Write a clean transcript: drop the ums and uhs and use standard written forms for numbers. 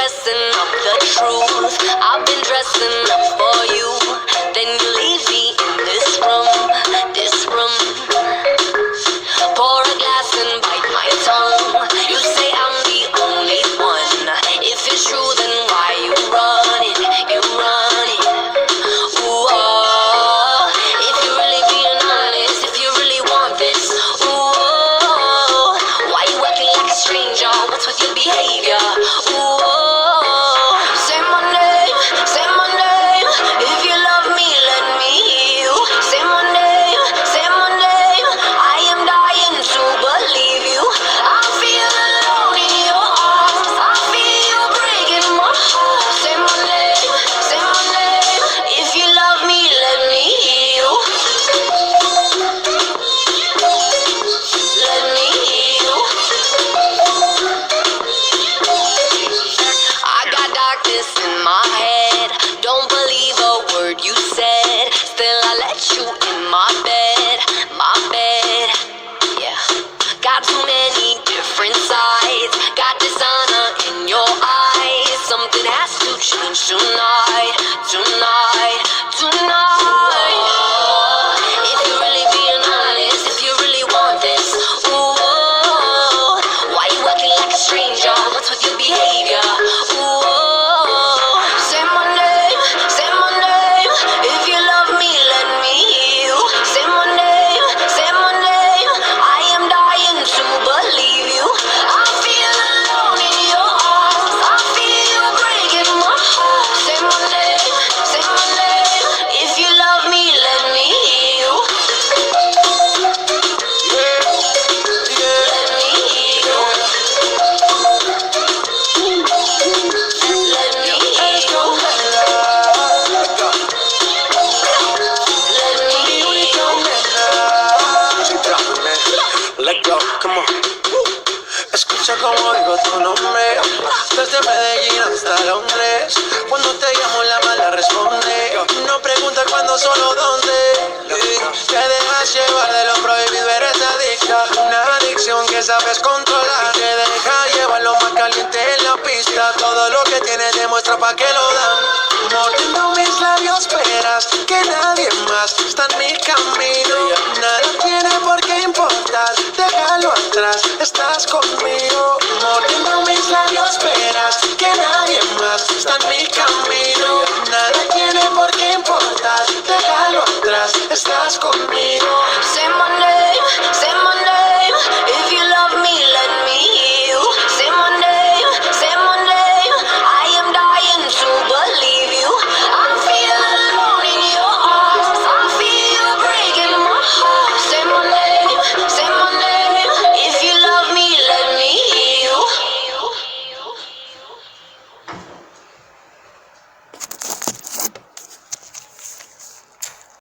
dressing up the truth. I've been dressing up for you. Then you leave me in this room, this room. Pour a glass and bite my tongue. You say I'm the only one. If it's true, then why you run it? You run it. Ooh, oh. If you're really being honest, if you really want this, ooh, oh. Why you acting like a stranger? What's with your behavior? Ooh, oh. Say my name, say my name. If you love me, let me hear you. Say my name, say my name. I am dying to believe you. I feel alone in your arms. I feel you breaking my heart. Say my name, say my name. If you love me, let me hear you. Let me hear you. I got darkness in my head. Don't believe a word you said. Still I let you in my bed, my bed. Yeah. Got too many different sides. Got dishonor in your eyes. Something has to change tonight, tonight, tonight. If you're really being honest, if you really want this, ooh, why you acting like a stranger? What's with your behavior? Ooh, say my name, say my name. If you love me, let me hear you. Say my name, say my name. I am dying to believe you. I feel alone in your arms. I feel you breaking my heart. Say my name, say my name. If you love me, let me hear you. Let me hear you. Let me hear you. Let me hear you. Let go, come on. Escucha como digo tu nombre. Desde Medellín hasta Londres. Cuando te llamo la mala responde. No pregunta cuándo, solo dónde. Te dejas llevar de lo prohibido, eres adicta. Una adicción que sabes controlar. Te deja llevar lo más caliente en la pista. Todo lo que tienes demuestra pa' que lo dan. Mordiendo mis labios, esperas que nadie más está en mi camino. Nada tiene por qué importar, déjalo atrás, estás conmigo.